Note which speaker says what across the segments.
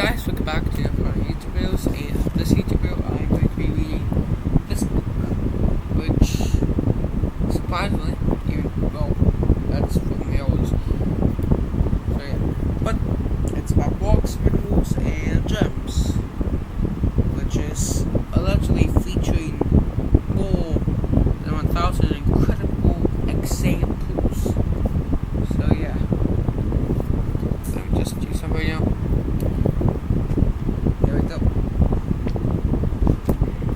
Speaker 1: guys, welcome back to our YouTube videos, and this YouTube video I'm going to be reading this book, which surprisingly, that's from yours. So yeah, but it's about rocks, minerals, and gems, which is allegedly featuring more than 1,000 incredible examples. So yeah, let me just do some right now. There we go.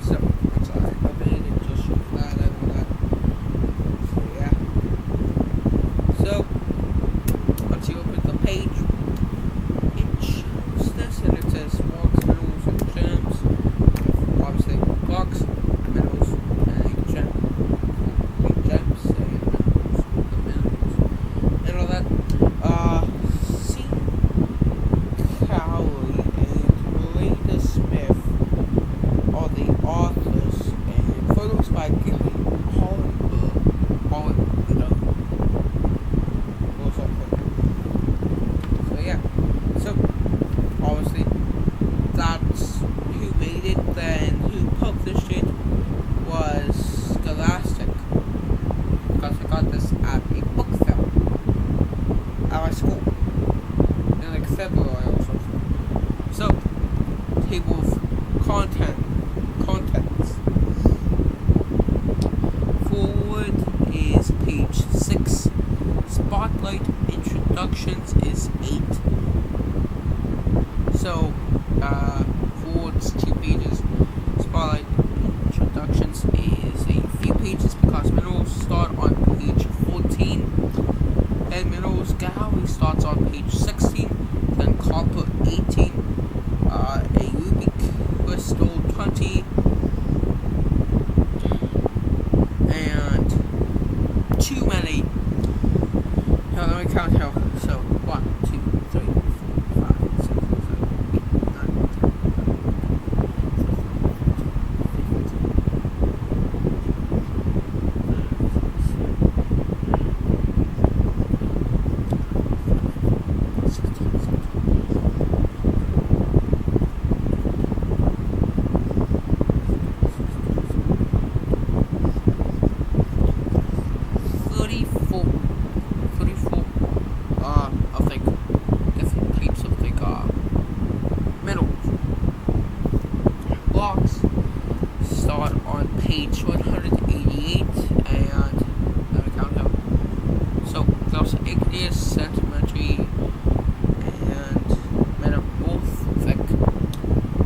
Speaker 1: So, once I open it, it just shows that and all that. So, yeah. So, once you open the page, it shows this and it says rocks, minerals, and gems. Obviously, rocks, minerals, and gems. Gems and minerals, and all that. Smith are the authors, and photos by Gilly Holland, or something. So yeah, so obviously that's who made it. Then who published it was Scholastic, because I got this at a book fair at my school in like February or something. So table of contents. Forward is page 6. Spotlight introductions is 8. So forward's 2 pages. Spotlight introductions is a few pages because minerals start on page 14, and minerals gallery starts on page 16. Then copper 18. A ruby crystal 20, and too many. Now let me count how. So 1, 2, 3, 4, 5, 6, 7, 8, 9, of like different types of like minerals. Blocks start on page 188, and let me count out. So there's igneous, sedimentary, and metamorphic,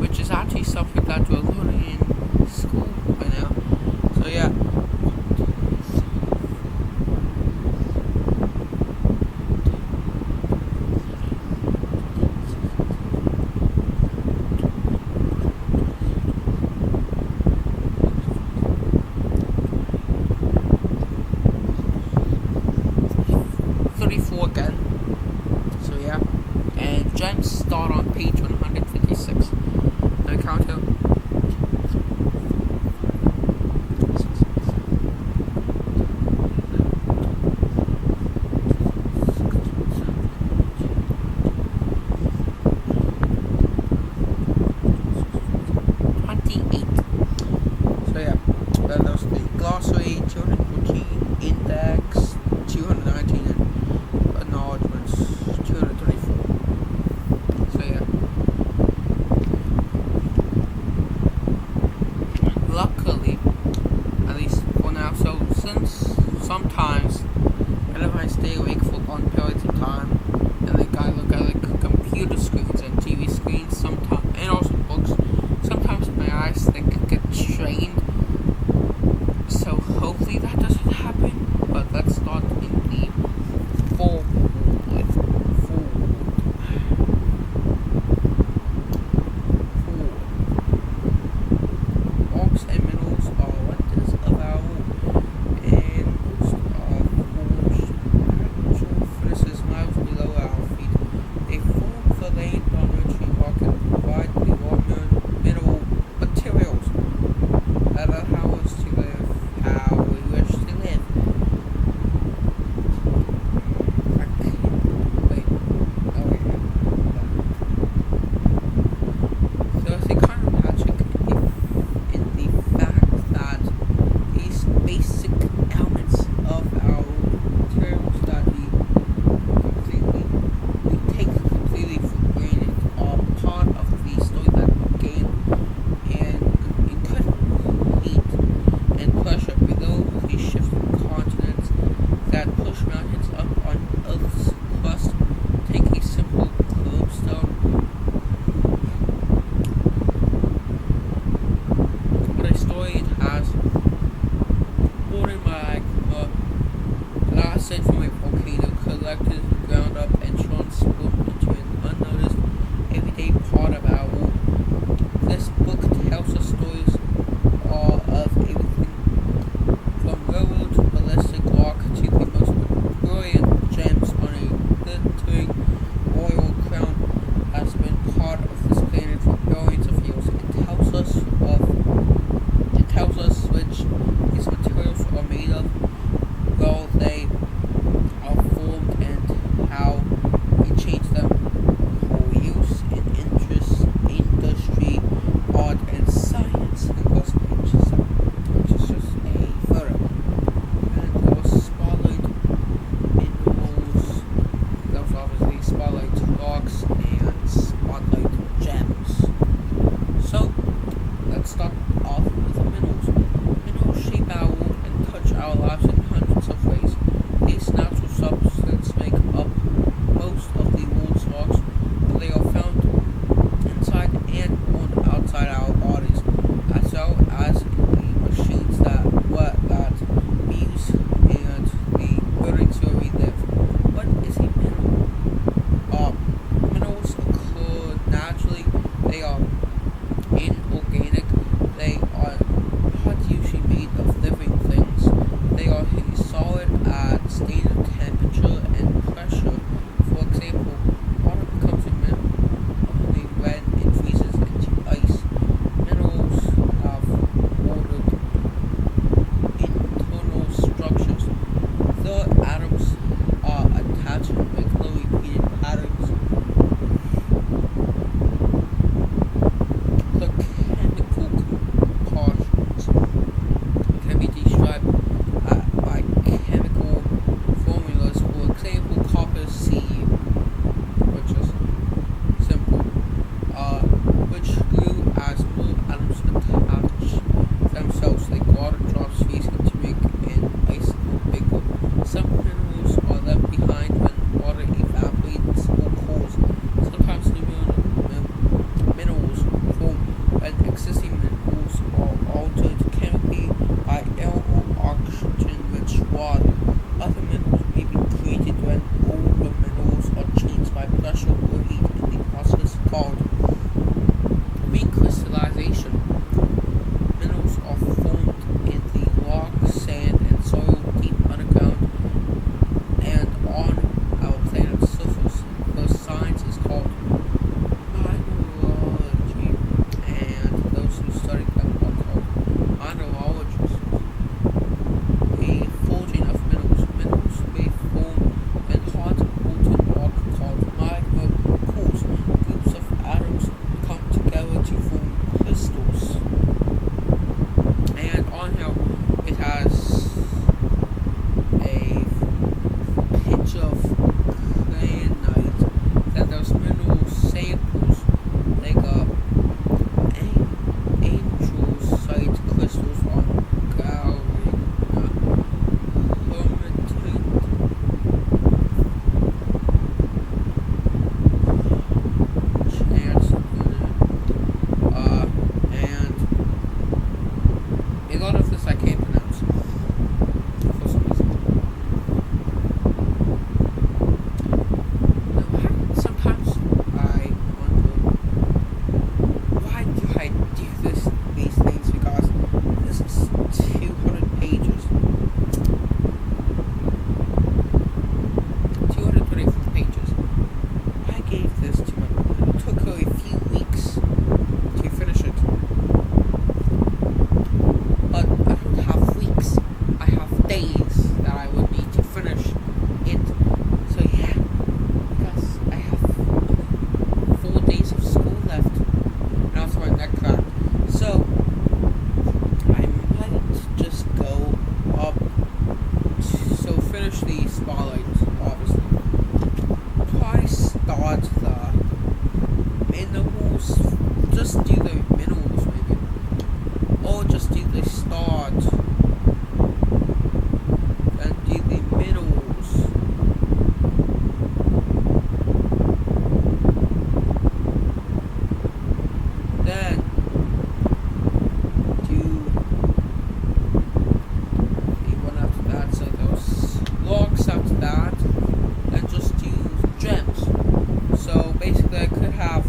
Speaker 1: which is actually something that we're learning in school right now. So yeah. 34 again. So yeah. And gems start on page 156. Let me count out. Then there's the glossary, 214, index, 219, and acknowledgements, 234. So yeah. Luckily, at least for now, so since sometimes, whenever I stay awake for long periods of time, and like I look at like computer screens and TV screens, sometimes, and also books, sometimes my eyes get strained. So hopefully that doesn't happen, but let's start in the forward. Rocks and minerals are wonders of our world, and most are forged natural furnaces miles below our feet. They form the land on which we walk and provide the part of our world. This book tells us stories all of everything from railroad to ballistic rock to the most brilliant gems on a glittering royal crown has been part of this planet for billions of years. It tells us which these materials are made of, though they are formed and how we change them for use in interest, industry, art, and science. And those pages, which is just a photo. And those spotlight minerals, those obviously spotlight rocks and spotlight gems. So, let's start off with the minerals. Minerals shape our world and touch our lives in hundreds of ways. These natural substances make up most of the world's rocks, but they are found inside and on outside our bodies, as well as in the machines that we use and the buildings where we live. What is a mineral? Minerals occur naturally. They are inorganic. They are not usually made of living things. They are solid at standard temperature and pressure. For example, water becomes a mineral only when it freezes into ice. Minerals have ordered internal structures. The atoms are attached in regular repeated patterns. The chemical compositions can be described by chemical formulas. For example, copper C, which is simple, which grew as more atoms attach themselves like water drops freezing to make an ice bigger. Some minerals are left behind when water evaporates or cools. Sometimes new minerals form when existing minerals are altered chemically by air or oxygen-rich water. Other minerals may be created when older minerals are changed by pressure or heat in the process called recrystallization. Minerals are formed in the rock, sand, and soil deep underground and on our planet's surface. The science is called mineralogy, and those who study them are called mineralogists. A forging of minerals. Minerals may form when hot molten rock called magma cools. Groups of atoms come together to form crystals. And on here it has a picture of granite. Then there's mineral samples like andesite crystals on gallery, hermitage, and a lot of this I can't pronounce for some reason. Sometimes I wonder, why do I do these things? Because this is 200 pages. 224 pages. I gave this to my mom. It took her a few weeks to finish it. But I don't have weeks. I have days that I would need to finish it. So yeah, because I have 4 days of school left, and also my neck crack. So I might just go up. So finish the spotlight, obviously. Try start the minerals. Just do the minerals maybe, or just do the start and do the minerals. Then do the one after that. So those rocks after that, and just do gems. So basically, I could have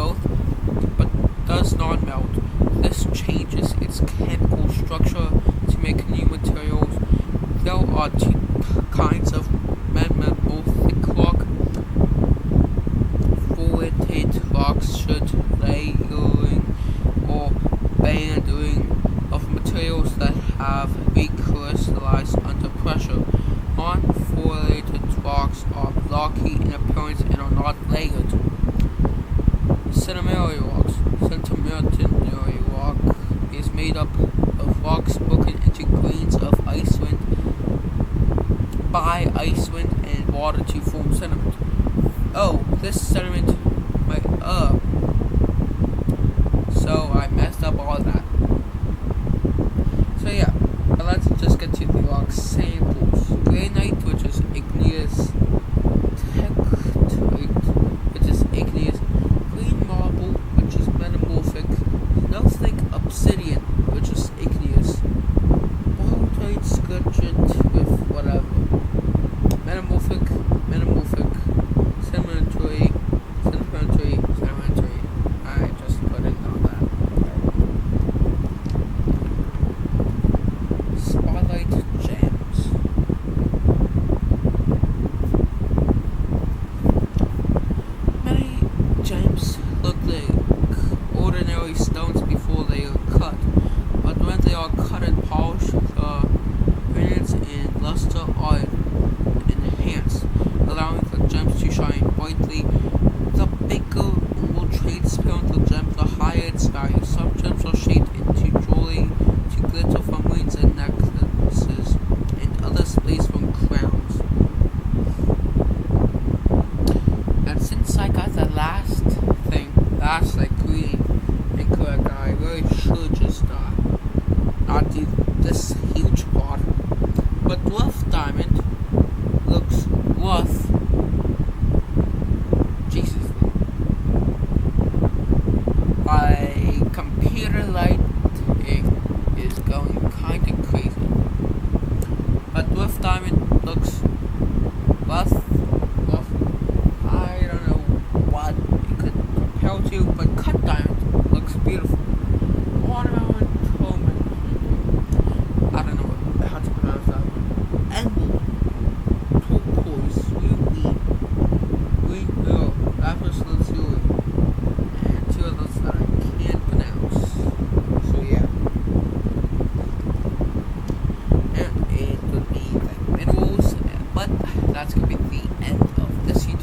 Speaker 1: both, but does not melt. This changes its chemical structure to make new materials. There are two kinds of metamorphic rock. Fluorite rocks should layering or banding of materials that have recrystallized under pressure. Non-fluorite rocks are blocky in appearance and are not layered. Sedimentary rocks. Sedimentary rock is made up of rocks broken into grains of ice wind by ice wind and water to form sediment. Oh, this sediment, so I messed up all of that. So yeah, but let's just get to the rock samples. Granite, which is igneous. Tektite, which is igneous. Green marble, which is metamorphic. Snowflake obsidian, which is igneous. Maltite scourgent with whatever. Metamorphic, sedimentary. I just put it on that. Spotlight gems. Many gems look like ordinary stones before they are cut, but when they are cut and polished, the brilliance and luster are enhanced, allowing the gems to shine brightly. The bigger and more transparent the gem, the higher its value. Some gems are shaped into jewelry to glitter from rings and necklaces, and others blaze from crowns. And since I got the last green incorrect, I really should just not do this huge part. But rough diamond looks rough. Jesus. My computer light is going kinda crazy. But rough diamond looks rough. I don't know what it could compare to, but cut diamond looks beautiful. Watermelon, I don't know how to pronounce that one. Emerald, turquoise, ruby, green pearl, lapis lazuli, and two others that I can't pronounce. So yeah. And it would be like minerals, but that's gonna be the end of this YouTube